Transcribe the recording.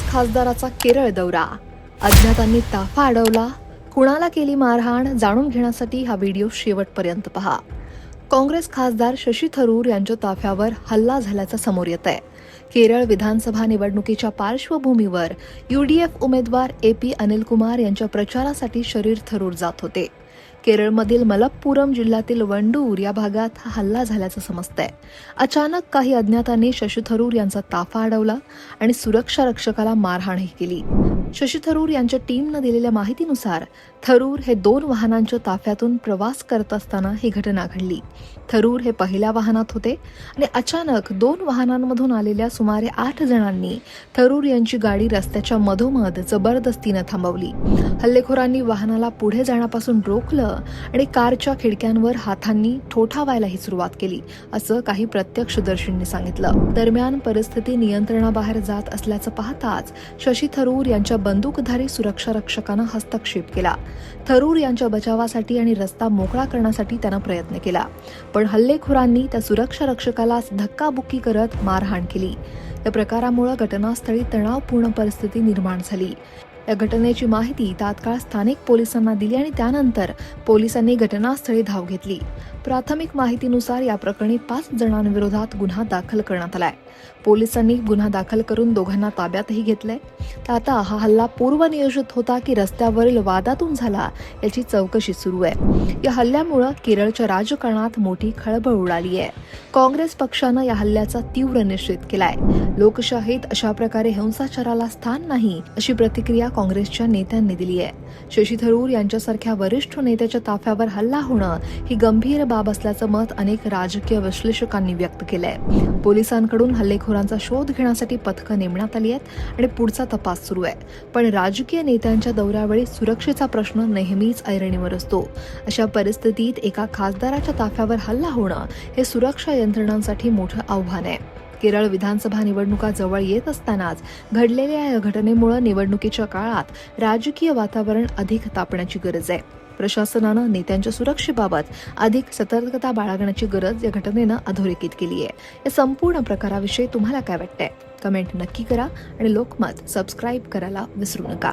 काँग्रेस खासदाराचा केरळ दौरा, अज्ञातांनी ताफा अडवला, कुणाला केली मारहाण जाणून घेण्यासाठी हा व्हिडिओ शेवटपर्यंत पहा. काँग्रेस खासदार शशी थरूर यांच्या ताफ्यावर हल्ला झाल्याचं समोर येत आहे. केरळ विधानसभा निवडणुकीच्या पार्श्वभूमीवर UDF उमेदवार AP अनिल कुमार यांच्या प्रचारासाठी शरीर थरूर जात होते. केरळमधील मलप्पुरम जिल्ह्यातील वंडूर या भागात हा हल्ला झाल्याचं समजतंय. अचानक काही अज्ञातांनी शशी थरूर यांचा ताफा अडवला आणि सुरक्षा रक्षकाला मारहाणही केली. शशी थरूर यांच्या टीमनं दिलेल्या माहितीनुसार थरूर हे 2 वाहनांच्या ताफ्यातून प्रवास करत असताना ही घटना घडली. थरूर हे पहिल्या वाहनात होते आणि अचानक 2 वाहनांमधून आलेल्या सुमारे 8 जणांनी थरूर यांची गाडी रस्त्याच्या मधोमध जबरदस्तीनं थांबवली. हल्लेखोरांनी वाहनाला पुढे जाण्यापासून रोखलं आणि कारच्या खिडक्यांवर हातांनी ठोठावायलाही सुरुवात केली, असं काही प्रत्यक्षदर्शींनी सांगितलं. दरम्यान परिस्थिती नियंत्रणाबाहेर जात असल्याचं पाहताच शशी थरूर यांच्या बंदूकधारी सुरक्षा रक्षकानं हस्तक्षेप केला. थरूर यांच्या बचावासाठी आणि रस्ता मोकळा करण्यासाठी त्यानं प्रयत्न केला, पण हल्लेखोरांनी त्या सुरक्षा रक्षकाला धक्काबुक्की करत मारहाण केली. या प्रकारामुळे घटनास्थळी तणावपूर्ण परिस्थिती निर्माण झाली. या घटनेची माहिती तात्काळ स्थानिक पोलिसांना दिली आणि त्यानंतर पोलिसांनी घटनास्थळी धाव घेतली. प्राथमिक माहितीनुसार या प्रकरणी 5 जणांविरोधात गुन्हा दाखल करण्यात आलाय. पोलिसांनी गुन्हा दाखल करून दोघांना ताब्यातही घेतलंय. तर आता हा हल्ला पूर्वनियोजित होता की रस्त्यावरील वादातून झाला याची चौकशी सुरू आहे. या हल्ल्यामुळे केरळच्या राजकारणात मोठी खळबळ उडाली आहे. काँग्रेस पक्षानं या हल्ल्याचा तीव्र निषेध केलाय. लोकशाहीत अशा प्रकारे हिंसाचाराला स्थान नाही, अशी प्रतिक्रिया काँग्रेसच्या नेत्यांनी दिली आहे. शशी थरूर यांच्यासारख्या वरिष्ठ नेत्याच्या ताफ्यावर हल्ला होणं ही गंभीर बाब असल्याचं मत अनेक राजकीय विश्लेषकांनी व्यक्त केलंय. पोलिसांकडून हल्लेखोरांचा शोध घेण्यासाठी पथकं नेमण्यात आली आहेत आणि पुढचा तपास सुरू आहे. पण राजकीय नेत्यांच्या दौऱ्यावेळी सुरक्षेचा प्रश्न नेहमीच ऐरणीवर असतो. अशा परिस्थितीत एका खासदाराच्या ताफ्यावर हल्ला होणं हे सुरक्षा यंत्रणांसाठी मोठं आव्हान आहे. केरळ विधानसभा निवडणुका जवळ येत असतानाच घडलेल्या या घटनेमुळे निवडणुकीच्या काळात राजकीय वातावरण अधिक तापण्याची गरज आहे. प्रशासनानं नेत्यांच्या सुरक्षेबाबत अधिक सतर्कता बाळगण्याची गरज या घटनेनं अधोरेखित केली आहे. या संपूर्ण प्रकाराविषयी तुम्हाला काय वाटतंय? कमेंट नक्की करा आणि लोकमत सबस्क्राईब करायला विसरू नका.